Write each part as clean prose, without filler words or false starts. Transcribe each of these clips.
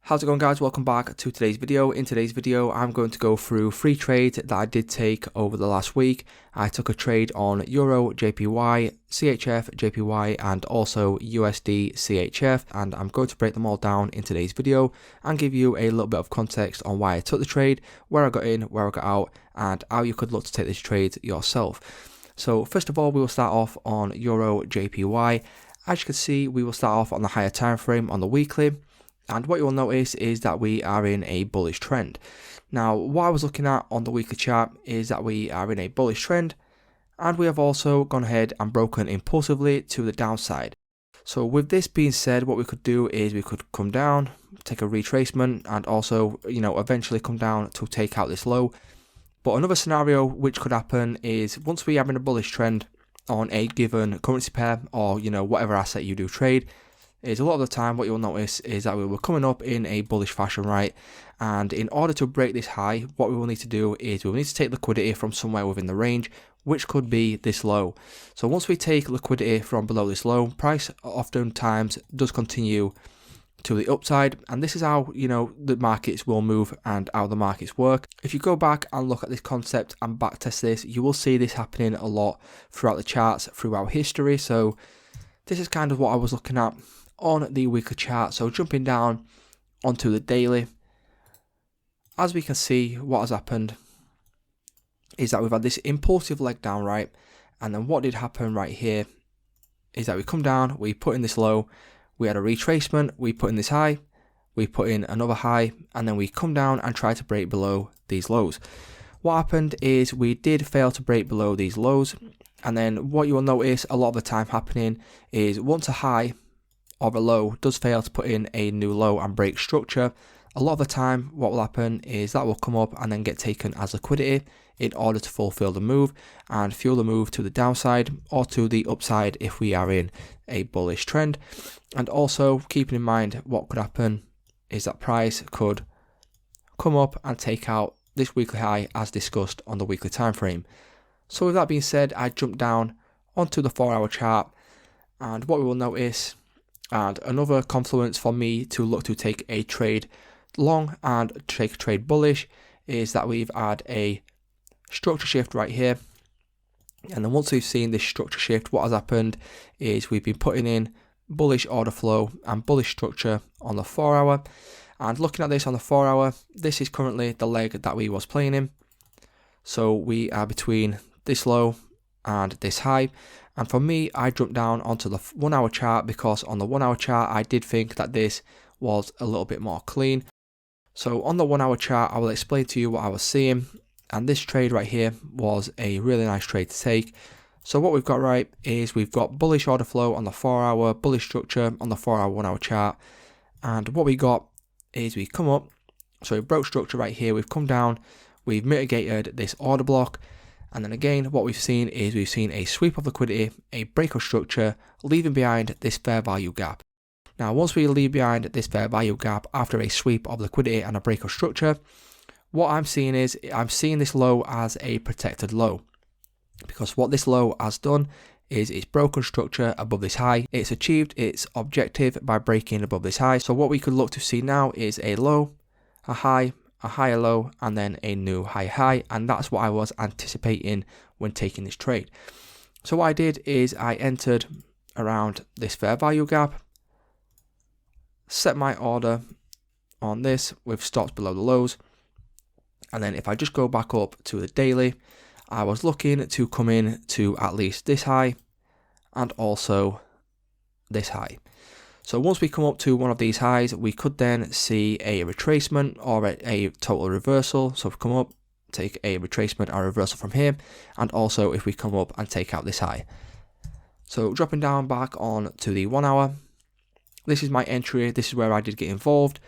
How's it going, guys? Welcome back to today's video. In today's video I'm going to go through 3 trades that I did take over the last week. I took a trade on Euro JPY, CHF JPY and also USD CHF, and I'm going to break them all down in today's video and give you a little bit of context on why I took the trade, where I got in, where I got out, and how you could look to take this trade yourself. So first of all, we will start off on Euro JPY. As you can see, we will start off on the higher time frame on the weekly. And what you will notice is that we are in a bullish trend. Now, what I was looking at on the weekly chart is that we are in a bullish trend, and we have also gone ahead and broken impulsively to the downside. So with this being said, what we could do is we could come down, take a retracement, and also, eventually come down to take out this low. But another scenario which could happen is once we are in a bullish trend on a given currency pair or, whatever asset you do trade, is a lot of the time what you'll notice is that we were coming up in a bullish fashion, right? And in order to break this high, what we will need to do is we will need to take liquidity from somewhere within the range, which could be this low. So once we take liquidity from below this low, price oftentimes does continue to the upside, and this is how the markets will move and how the markets work. If you go back and look at this concept and backtest this, you will see this happening a lot throughout the charts, throughout history. So this is kind of what I was looking at on the weekly chart. So jumping down onto the daily, as we can see, what has happened is that we've had this impulsive leg down, right? And then what did happen right here is that we come down, we put in this low, we had a retracement, we put in this high, we put in another high, and then we come down and try to break below these lows. What happened is we did fail to break below these lows, and then what you will notice a lot of the time happening is once a high or a low does fail to put in a new low and break structure, a lot of the time what will happen is that will come up and then get taken as liquidity in order to fulfill the move and fuel the move to the downside or to the upside if we are in a bullish trend. And also keeping in mind what could happen is that price could come up and take out this weekly high as discussed on the weekly time frame. So with that being said, I jump down onto the 4-hour chart, and what we will notice, and another confluence for me to look to take a trade long and take a trade bullish, is that we've had a structure shift right here. And then once we've seen this structure shift, what has happened is we've been putting in bullish order flow and bullish structure on the 4-hour. And looking at this on the 4-hour, this is currently the leg that we was playing in. So we are between this low and this high. And for me, I jumped down onto the 1-hour chart because on the 1-hour chart, I did think that this was a little bit more clean. So on the 1-hour chart, I will explain to you what I was seeing. And this trade right here was a really nice trade to take. So what we've got right is we've got bullish order flow on the 4-hour, bullish structure on the 4-hour, 1-hour chart. And what we got is we come up, so we broke structure right here, we've come down, we've mitigated this order block. And then again, what we've seen is we've seen a sweep of liquidity, a break of structure, leaving behind this fair value gap. Now, once we leave behind this fair value gap after a sweep of liquidity and a break of structure, what I'm seeing is I'm seeing this low as a protected low. Because what this low has done is it's broken structure above this high. It's achieved its objective by breaking above this high. So what we could look to see now is a low, a high, a higher low, and then a new high, and that's what I was anticipating when taking this trade. So what I did is I entered around this fair value gap, set my order on this with stops below the lows, and then if I just go back up to the daily, I was looking to come in to at least this high and also this high. So once we come up to one of these highs, we could then see a retracement or a total reversal. So if we come up, take a retracement or reversal from here, and also if we come up and take out this high. So dropping down back on to the 1-hour, this is my entry, this is where I did get involved.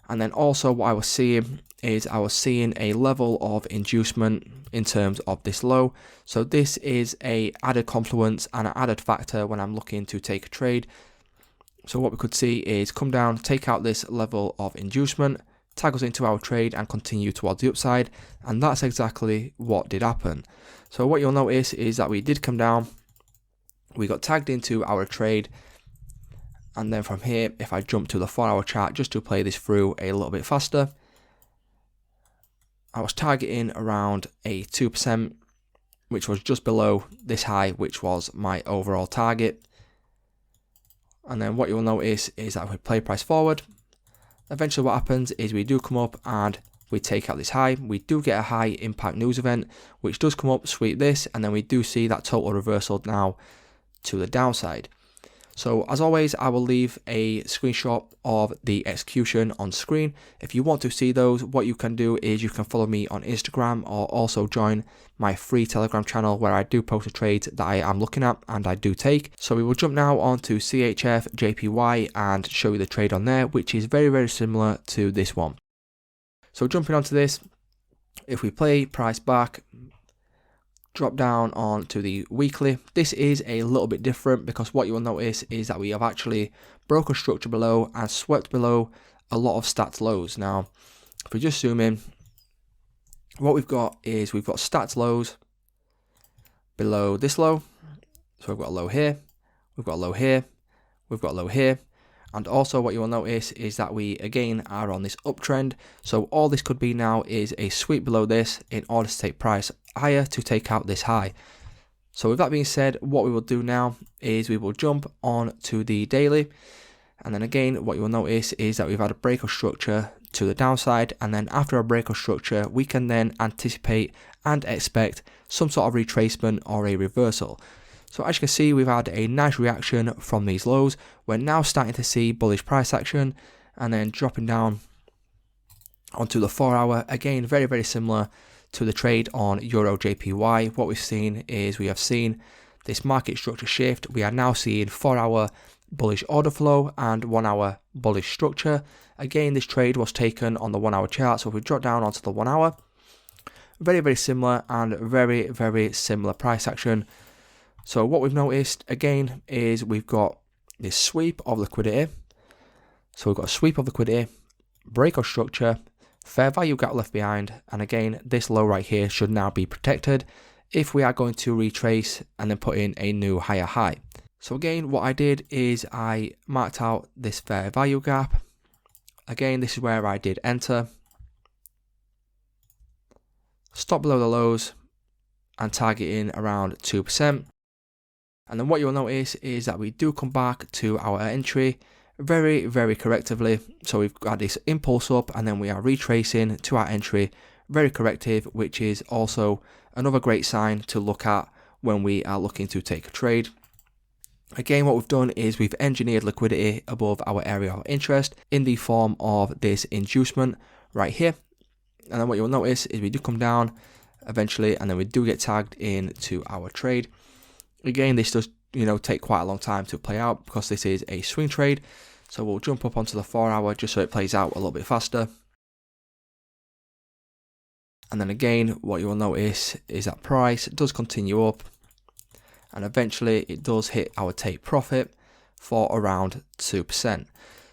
And then also what I was seeing is I was seeing a level of inducement in terms of this low. So this is a added confluence and an added factor when I'm looking to take a trade. So what we could see is come down, take out this level of inducement, tag us into our trade and continue towards the upside. And that's exactly what did happen. So what you'll notice is that we did come down, we got tagged into our trade, And then from here, if I jump to the 4-hour chart just to play this through a little bit faster, I was targeting around a 2%, which was just below this high, which was my overall target. And then what you will notice is that if we play price forward, eventually what happens is we do come up and we take out this high. We do get a high impact news event, which does come up, sweep this, and then we do see that total reversal now to the downside. So as always, I will leave a screenshot of the execution on screen. If you want to see those, what you can do is you can follow me on Instagram or also join my free Telegram channel where I do post a trade that I am looking at and I do take. So we will jump now onto CHF JPY and show you the trade on there, which is very, very similar to this one. So jumping onto this, if we play price back, drop down onto the weekly, this is a little bit different because what you will notice is that we have actually broken structure below and swept below a lot of stats lows. Now, if we just zoom in, what we've got is we've got stats lows below this low. So we've got a low here, we've got a low here, we've got a low here. And also what you will notice is that we again are on this uptrend. So all this could be now is a sweep below this in order to take price higher to take out this high. So with that being said, what we will do now is we will jump on to the daily. And then again, what you will notice is that we've had a break of structure to the downside. And then after a break of structure, we can then anticipate and expect some sort of retracement or a reversal. So as you can see, we've had a nice reaction from these lows. We're now starting to see bullish price action and then dropping down onto the 4-hour. Again, very, very similar to the trade on Euro JPY. What we've seen is we have seen this market structure shift. We are now seeing 4-hour bullish order flow and 1-hour bullish structure. Again, this trade was taken on the 1-hour chart. So if we drop down onto the 1-hour, very, very similar and very, very similar price action. So what we've noticed again is we've got this sweep of liquidity. So we've got a sweep of liquidity, break of structure, fair value gap left behind. And again, this low right here should now be protected if we are going to retrace and then put in a new higher high. So again, what I did is I marked out this fair value gap. Again, this is where I did enter, stop below the lows and targeting around 2%. And then what you will notice is that we do come back to our entry very, very correctively. So we've got this impulse up and then we are retracing to our entry, very corrective, which is also another great sign to look at when we are looking to take a trade. Again, what we've done is we've engineered liquidity above our area of interest in the form of this inducement right here. And then what you'll notice is we do come down eventually and then we do get tagged into our trade. Again, this does, take quite a long time to play out because this is a swing trade. So we'll jump up onto the 4-hour just so it plays out a little bit faster. And then again, what you will notice is that price does continue up and eventually it does hit our take profit for around 2%.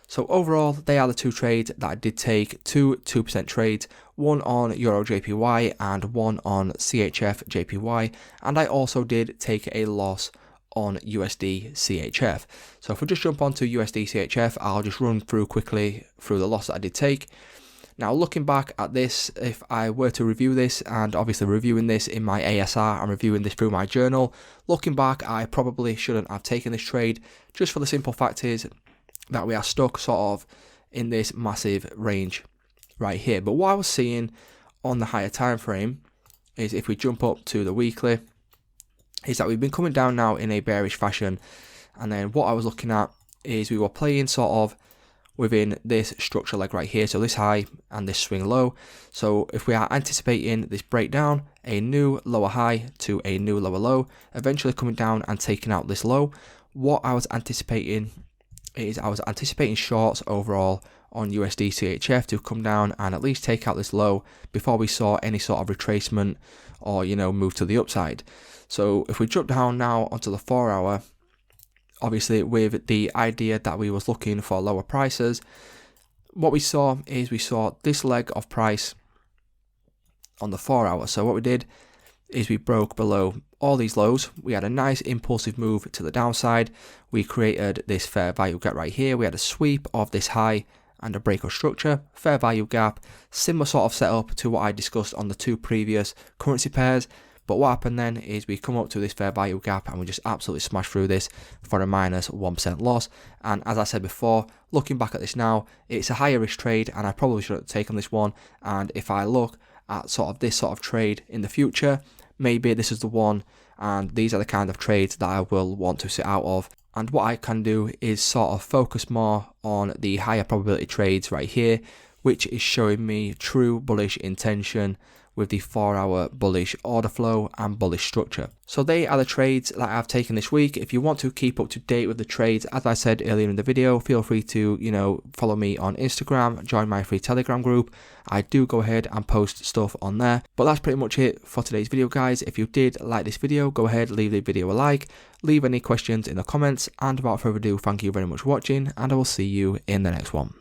So overall, they are the two trades that I did take, two 2% trades, one on Euro JPY and one on CHF JPY. And I also did take a loss on USD CHF. So if we just jump onto USD CHF, I'll just run through quickly through the loss that I did take. Now looking back at this, if I were to review this, and obviously reviewing this in my ASR and reviewing this through my journal, looking back I probably shouldn't have taken this trade, just for the simple fact is that we are stuck sort of in this massive range right here. But what I was seeing on the higher time frame is if we jump up to the weekly, is that we've been coming down now in a bearish fashion. And then what I was looking at is we were playing sort of within this structure leg right here, so this high and this swing low. So if we are anticipating this breakdown, a new lower high to a new lower low, eventually coming down and taking out this low, what I was anticipating is I was anticipating shorts overall on USD CHF to come down and at least take out this low before we saw any sort of retracement or move to the upside. So if we drop down now onto the 4-hour, obviously with the idea that we was looking for lower prices, what we saw is we saw this leg of price on the 4-hour. So what we did is we broke below all these lows, we had a nice impulsive move to the downside. We created this fair value gap right here. We had a sweep of this high and a break of structure, fair value gap, similar sort of setup to what I discussed on the two previous currency pairs. But what happened then is we come up to this fair value gap and we just absolutely smash through this for a minus 1% loss. And as I said before, looking back at this now, it's a higher risk trade and I probably should have taken this one. And if I look at sort of this sort of trade in the future, maybe this is the one, and these are the kind of trades that I will want to sit out of. And what I can do is sort of focus more on the higher probability trades right here, which is showing me true bullish intention with the 4-hour bullish order flow and bullish structure. So they are the trades that I've taken this week. If you want to keep up to date with the trades, as I said earlier in the video, feel free to, follow me on Instagram, join my free Telegram group. I do go ahead and post stuff on there. But that's pretty much it for today's video, guys. If you did like this video, go ahead, leave the video a like, leave any questions in the comments, and without further ado, thank you very much for watching, and I will see you in the next one.